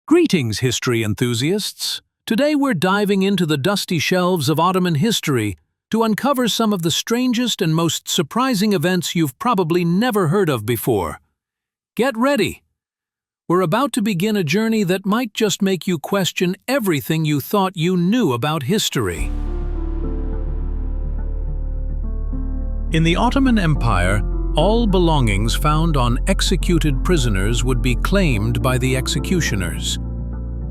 Greetings, history enthusiasts! Today we're diving into the dusty shelves of Ottoman history to uncover some of the strangest and most surprising events you've probably never heard of before. Get ready! We're about to begin a journey that might just make you question everything you thought you knew about history. In the Ottoman Empire, all belongings found on executed prisoners would be claimed by the executioners.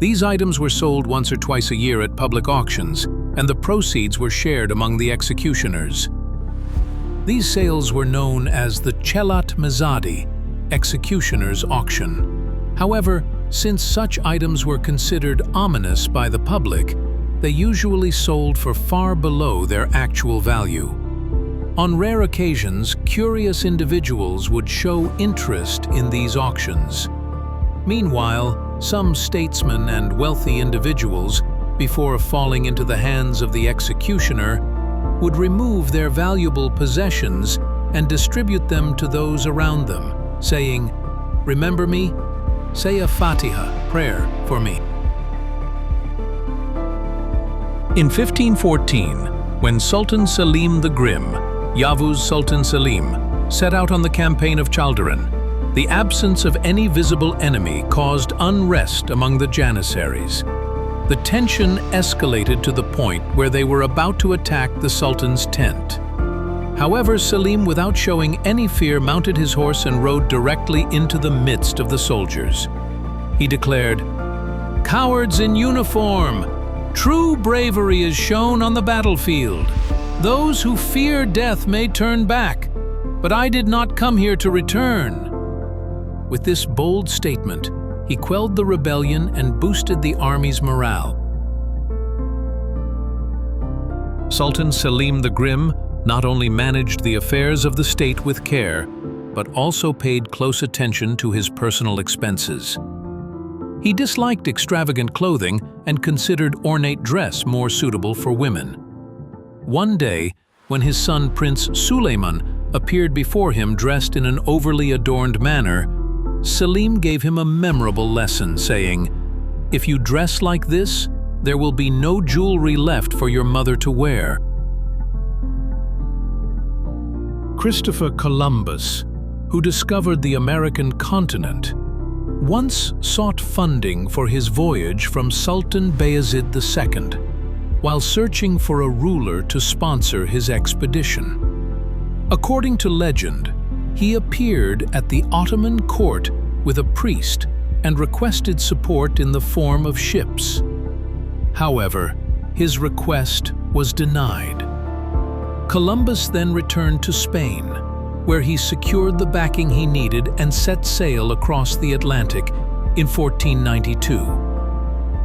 These items were sold once or twice a year at public auctions, and the proceeds were shared among the executioners. These sales were known as the Chelat Mezadi, executioner's auction. However, since such items were considered ominous by the public, they usually sold for far below their actual value. On rare occasions, curious individuals would show interest in these auctions. Meanwhile, some statesmen and wealthy individuals, before falling into the hands of the executioner, would remove their valuable possessions and distribute them to those around them, saying, "Remember me? Say a Fatiha prayer for me." In 1514, when Sultan Selim the Grim, Yavuz Sultan Selim, set out on the campaign of Chaldiran, the absence of any visible enemy caused unrest among the Janissaries. The tension escalated to the point where they were about to attack the Sultan's tent. However, Selim, without showing any fear, mounted his horse and rode directly into the midst of the soldiers. He declared, "Cowards in uniform! True bravery is shown on the battlefield. Those who fear death may turn back, but I did not come here to return." With this bold statement, he quelled the rebellion and boosted the army's morale. Sultan Selim the Grim not only managed the affairs of the state with care, but also paid close attention to his personal expenses. He disliked extravagant clothing and considered ornate dress more suitable for women. One day, when his son Prince Suleiman appeared before him dressed in an overly adorned manner, Selim gave him a memorable lesson, saying, "If you dress like this, there will be no jewelry left for your mother to wear." Christopher Columbus, who discovered the American continent, once sought funding for his voyage from Sultan Bayezid II, while searching for a ruler to sponsor his expedition. According to legend, he appeared at the Ottoman court with a priest and requested support in the form of ships. However, his request was denied. Columbus then returned to Spain, where he secured the backing he needed and set sail across the Atlantic in 1492.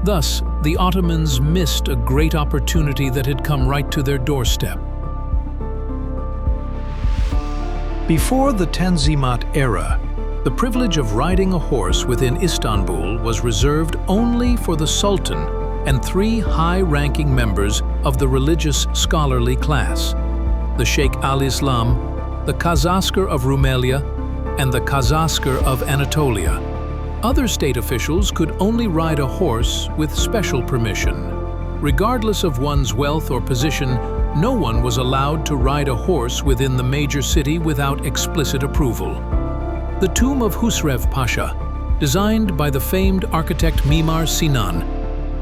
Thus, the Ottomans missed a great opportunity that had come right to their doorstep. Before the Tanzimat era, the privilege of riding a horse within Istanbul was reserved only for the Sultan and three high-ranking members of the religious scholarly class: the Sheikh al-Islam, the Kazaskar of Rumelia, and the Kazaskar of Anatolia. Other state officials could only ride a horse with special permission. Regardless of one's wealth or position, no one was allowed to ride a horse within the major city without explicit approval. The tomb of Husrev Pasha, designed by the famed architect Mimar Sinan,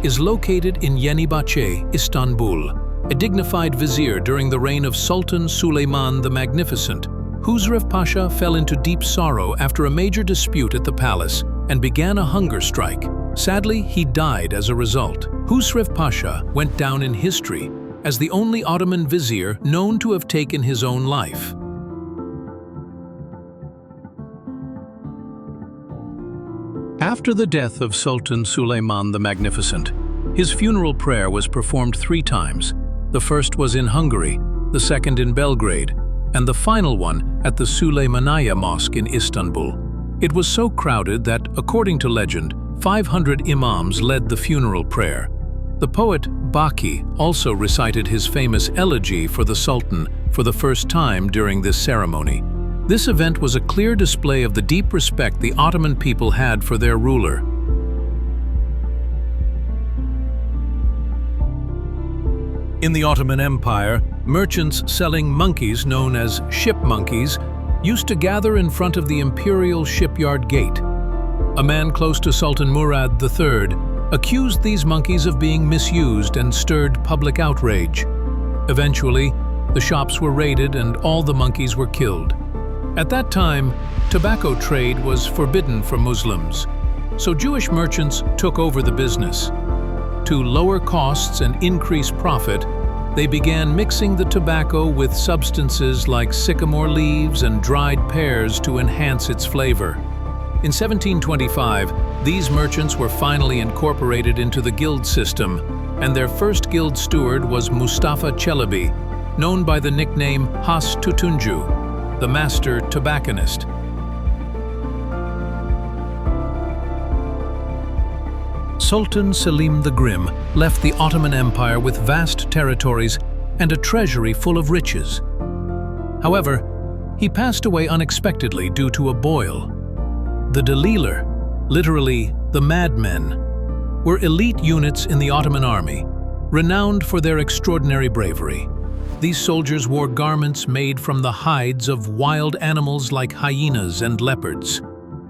is located in Yenibache, Istanbul, a dignified vizier during the reign of Sultan Suleiman the Magnificent. Husrev Pasha fell into deep sorrow after a major dispute at the palace and began a hunger strike. Sadly, he died as a result. Husrev Pasha went down in history as the only Ottoman vizier known to have taken his own life. After the death of Sultan Suleiman the Magnificent, his funeral prayer was performed 3 times. The first was in Hungary, the second in Belgrade, and the final one at the Süleymaniye Mosque in Istanbul. It was so crowded that, according to legend, 500 imams led the funeral prayer. The poet Baki also recited his famous elegy for the Sultan for the first time during this ceremony. This event was a clear display of the deep respect the Ottoman people had for their ruler. In the Ottoman Empire, merchants selling monkeys known as ship monkeys used to gather in front of the imperial shipyard gate. A man close to Sultan Murad III accused these monkeys of being misused and stirred public outrage. Eventually, the shops were raided and all the monkeys were killed. At that time, tobacco trade was forbidden for Muslims, so Jewish merchants took over the business. To lower costs and increase profit, they began mixing the tobacco with substances like sycamore leaves and dried pears to enhance its flavor. In 1725, these merchants were finally incorporated into the guild system, and their first guild steward was Mustafa Çelebi, known by the nickname Has Tutuncu, the master tobacconist. Sultan Selim the Grim left the Ottoman Empire with vast territories and a treasury full of riches. However, he passed away unexpectedly due to a boil. The Deliler, literally the madmen, were elite units in the Ottoman army, renowned for their extraordinary bravery. These soldiers wore garments made from the hides of wild animals like hyenas and leopards,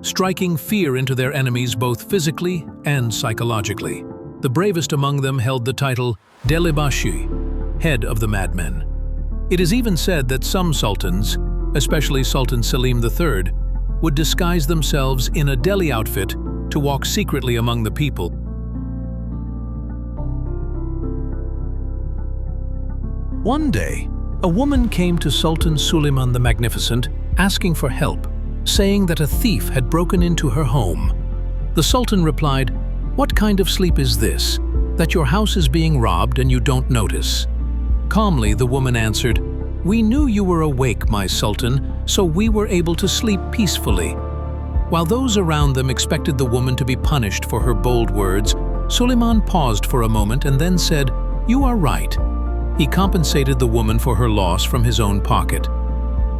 striking fear into their enemies both physically and psychologically. The bravest among them held the title Delibashi, head of the madmen. It is even said that some sultans, especially Sultan Selim III, would disguise themselves in a Delhi outfit to walk secretly among the people. One day, a woman came to Sultan Suleiman the Magnificent asking for help, saying that a thief had broken into her home. The Sultan replied, "What kind of sleep is this, that your house is being robbed and you don't notice?" Calmly, the woman answered, "We knew you were awake, my Sultan, so we were able to sleep peacefully." While those around them expected the woman to be punished for her bold words, Suleiman paused for a moment and then said, "You are right." He compensated the woman for her loss from his own pocket.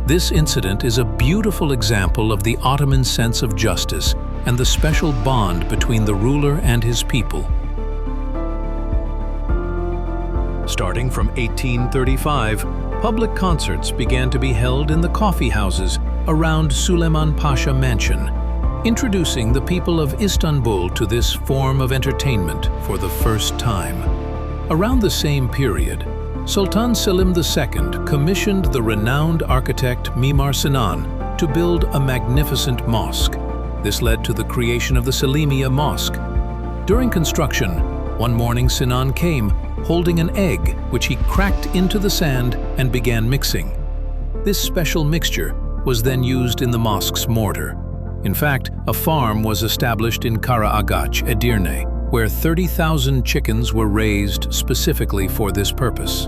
This incident is a beautiful example of the Ottoman sense of justice and the special bond between the ruler and his people. Starting from 1835, public concerts began to be held in the coffee houses around Süleyman Pasha Mansion, introducing the people of Istanbul to this form of entertainment for the first time. Around the same period, Sultan Selim II commissioned the renowned architect Mimar Sinan to build a magnificent mosque. This led to the creation of the Selimiye Mosque. During construction, one morning Sinan came, holding an egg which he cracked into the sand and began mixing. This special mixture was then used in the mosque's mortar. In fact, a farm was established in Karaağaç, Edirne, where 30,000 chickens were raised specifically for this purpose.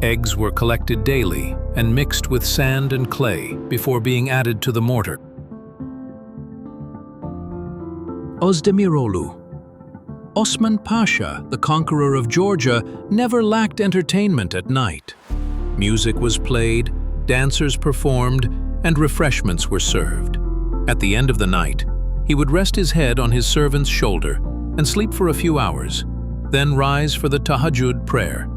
Eggs were collected daily and mixed with sand and clay before being added to the mortar. Özdemiroğlu. Osman Pasha, the conqueror of Georgia, never lacked entertainment at night. Music was played, dancers performed, and refreshments were served. At the end of the night, he would rest his head on his servant's shoulder and sleep for a few hours, then rise for the tahajjud prayer.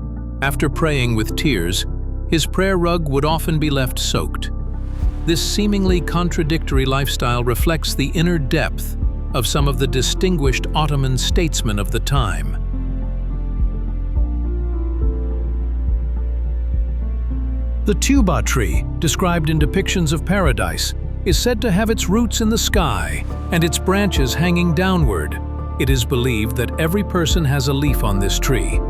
After praying with tears, his prayer rug would often be left soaked. This seemingly contradictory lifestyle reflects the inner depth of some of the distinguished Ottoman statesmen of the time. The tuba tree, described in depictions of paradise, is said to have its roots in the sky and its branches hanging downward. It is believed that every person has a leaf on this tree.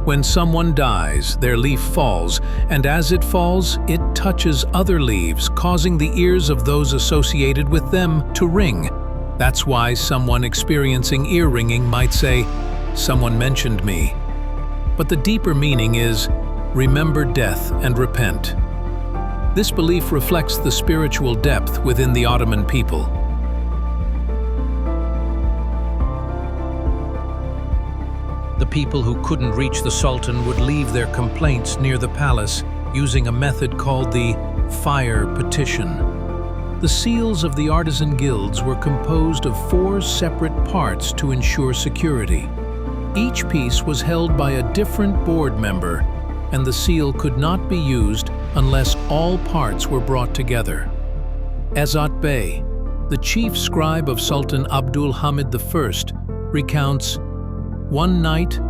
When someone dies, their leaf falls, and as it falls, it touches other leaves, causing the ears of those associated with them to ring. That's why someone experiencing ear ringing might say, "Someone mentioned me." But the deeper meaning is, remember death and repent. This belief reflects the spiritual depth within the Ottoman people. The people who couldn't reach the Sultan would leave their complaints near the palace using a method called the fire petition. The seals of the artisan guilds were composed of 4 separate parts to ensure security. Each piece was held by a different board member, and the seal could not be used unless all parts were brought together. Ezat Bey, the chief scribe of Sultan Abdul Hamid I, recounts, "One night,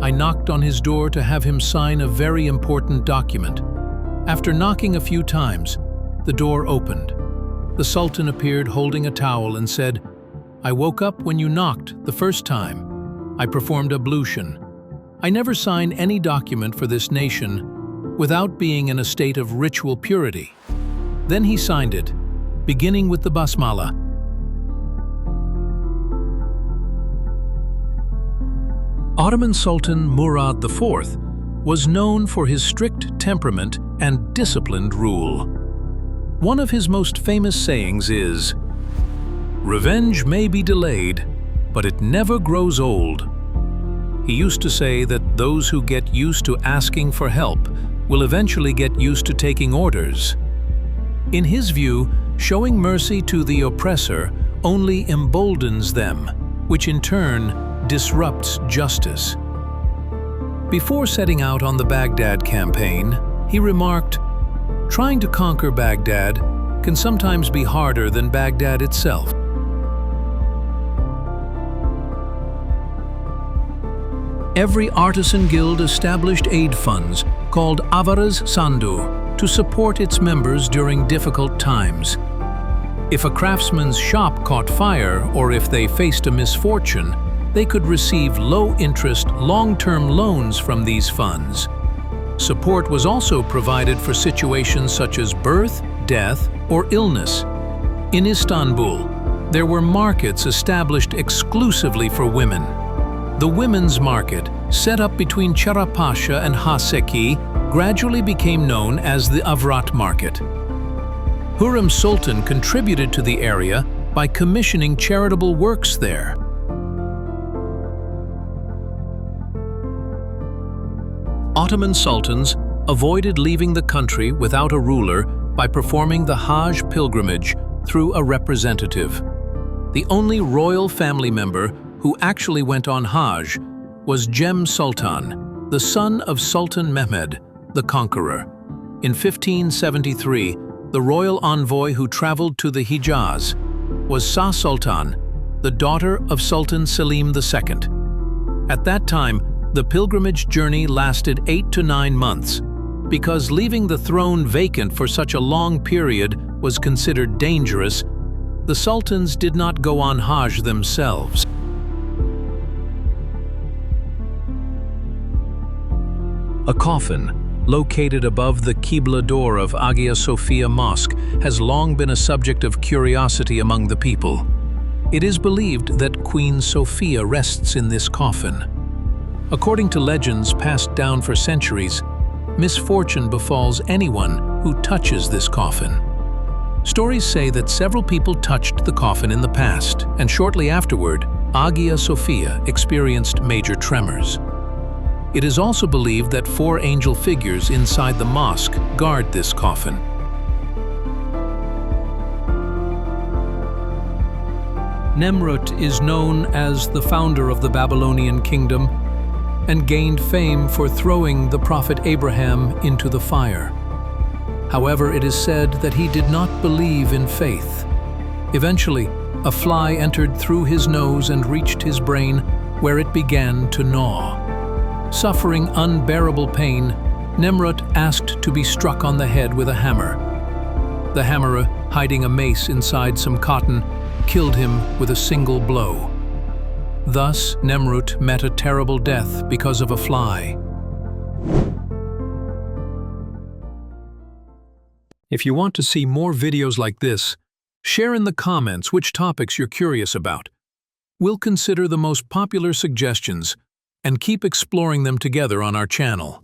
I knocked on his door to have him sign a very important document. After knocking a few times, the door opened. The Sultan appeared holding a towel and said, 'I woke up when you knocked the first time. I performed ablution. I never sign any document for this nation without being in a state of ritual purity.' Then he signed it, beginning with the Basmala. Ottoman Sultan Murad IV was known for his strict temperament and disciplined rule. One of his most famous sayings is, "Revenge may be delayed, but it never grows old." He used to say that those who get used to asking for help will eventually get used to taking orders. In his view, showing mercy to the oppressor only emboldens them, which in turn disrupts justice. Before setting out on the Baghdad campaign, he remarked, "Trying to conquer Baghdad can sometimes be harder than Baghdad itself." Every artisan guild established aid funds called Avaraz Sandu to support its members during difficult times. If a craftsman's shop caught fire or if they faced a misfortune, they could receive low-interest, long-term loans from these funds. Support was also provided for situations such as birth, death, or illness. In Istanbul, there were markets established exclusively for women. The women's market, set up between Charapasha and Haseki, gradually became known as the Avrat market. Hurrem Sultan contributed to the area by commissioning charitable works there. Ottoman sultans avoided leaving the country without a ruler by performing the Hajj pilgrimage through a representative. The only royal family member who actually went on Hajj was Jem Sultan, the son of Sultan Mehmed, the Conqueror. In 1573, the royal envoy who traveled to the Hijaz was Sa Sultan, the daughter of Sultan Selim II. At that time, the pilgrimage journey lasted 8 to 9 months. Because leaving the throne vacant for such a long period was considered dangerous, the sultans did not go on Hajj themselves. A coffin, located above the Qibla door of Hagia Sophia Mosque, has long been a subject of curiosity among the people. It is believed that Queen Sophia rests in this coffin. According to legends passed down for centuries, misfortune befalls anyone who touches this coffin. Stories say that several people touched the coffin in the past, and shortly afterward, Hagia Sophia experienced major tremors. It is also believed that 4 angel figures inside the mosque guard this coffin. Nemrut is known as the founder of the Babylonian kingdom and gained fame for throwing the prophet Abraham into the fire. However, it is said that he did not believe in faith. Eventually, a fly entered through his nose and reached his brain, where it began to gnaw. Suffering unbearable pain, Nemrut asked to be struck on the head with a hammer. The hammerer, hiding a mace inside some cotton, killed him with a single blow. Thus, Nemrut met a terrible death because of a fly. If you want to see more videos like this, share in the comments which topics you're curious about. We'll consider the most popular suggestions and keep exploring them together on our channel.